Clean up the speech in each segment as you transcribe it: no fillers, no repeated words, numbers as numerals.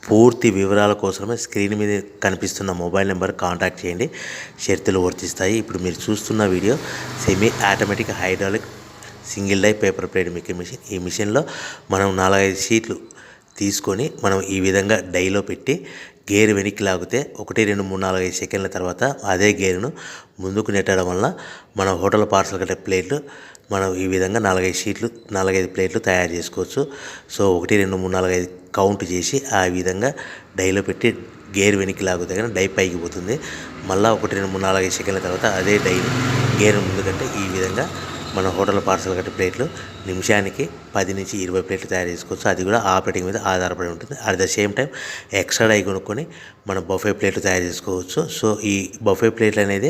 పూర్తి వివరాల కోసమే స్క్రీన్ మీద కనిపిస్తున్న మొబైల్ నెంబర్ కాంటాక్ట్ చేయండి. షరతులు వర్తిస్తాయి. ఇప్పుడు మీరు చూస్తున్న video semi automatic hydraulic single die paper plate making machine. ఈ మిషన్లో మనం 4-5 షీట్లు తీసుకొని మనం ఈ విధంగా డైలో పెట్టి గేర్ వెనక్కి లాగితే 1 2 3 4 5 సెకండ్ల తర్వాత అదే గేరును ముందుకు నెట్టడం వల్ల మన హోటల్ పార్సల్ కట్టే ప్లేట్లు మనం ఈ విధంగా 4-5 షీట్లు 4-5 ప్లేట్లు తయారు చేసుకోవచ్చు. సో 1 2 3 4 5 కౌంట్ చేసి ఆ విధంగా డైలో పెట్టి గేర్ వెనక్కి లాగితే కానీ డై పైకి పోతుంది. మళ్ళీ 1 2 3 4 5 సెకండ్ల తర్వాత అదే డైని గేర్ ముందుకంటే ఈ విధంగా మన హోటల్ పార్సల్ కట్టే ప్లేట్లు నిమిషానికి 10 నుంచి 20 ప్లేట్లు తయారు చేసుకోవచ్చు. అది కూడా ఆపరేటింగ్ మీద ఆధారపడి ఉంటుంది. At the same time extra die కొనుక్కొని మనం బఫే ప్లేట్లు తయారు చేసుకోవచ్చు. సో ఈ బఫే ప్లేట్లు అనేది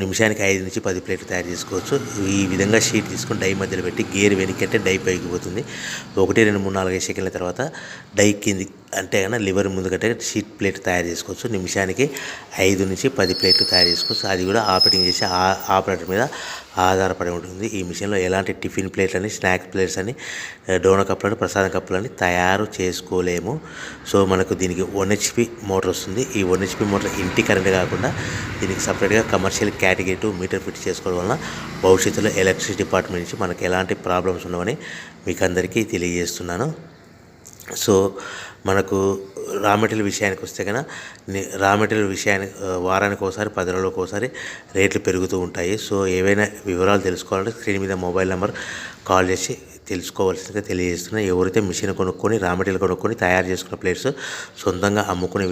నిమిషానికి 5 నుంచి 10 ప్లేట్లు తయారు చేసుకోవచ్చు. ఈ విధంగా షీట్ తీసుకొని డై మధ్యలో పెట్టి గేర్ వెనక్కి అంటే డై పైకి పోతుంది. 1 2 3 4 5 సెకండ్ల తర్వాత డై కింది అంటే కన్నా లివర్ ముందుకంటే షీట్ ప్లేట్ తయారు చేసుకోవచ్చు. నిమిషానికి 5 నుంచి 10 ప్లేట్లు తయారు చేసుకోవచ్చు. అది కూడా ఆపరేటింగ్ చేసే ఆపరేటర్ మీద ఆధారపడి ఉంటుంది. ఈ మిషన్లో ఎలాంటి టిఫిన్ ప్లేట్లని, స్నాక్స్ ప్లేట్స్ అని, డోనా కప్పులని, ప్రసాదం కప్పులని తయారు చేసుకోలేము. సో మనకు దీనికి 1 HP మోటార్ వస్తుంది. ఈ 1 HP మోటార్ ఇంటి కరెంట్ కాకుండా దీనికి సపరేట్గా కమర్షియల్ కేటగిరీ 2 మీటర్ ఫిట్ చేసుకోవడం వలన భవిష్యత్తులో ఎలక్ట్రిసిటీ డిపార్ట్మెంట్ నుంచి మనకు ఎలాంటి ప్రాబ్లమ్స్ ఉండవని మీకు అందరికీ తెలియజేస్తున్నాను. సో మనకు రా మెటీరియల్ విషయానికి వస్తే కనుక రా మెటీరియల్ విషయానికి వారానికి ఒకసారి 10 రోజులకు ఒకసారి రేట్లు పెరుగుతూ ఉంటాయి. సో ఏవైనా వివరాలు తెలుసుకోవాలంటే స్క్రీన్ మీద మొబైల్ నెంబర్ కాల్ చేసి తెలుసుకోవాల్సిందిగా తెలియజేస్తున్నాను. ఎవరైతే మిషన్ కొనుక్కొని రా మెటీరియల్ కొనుక్కొని తయారు చేసుకున్న ప్లేట్స్ సొంతంగా అమ్ముకునే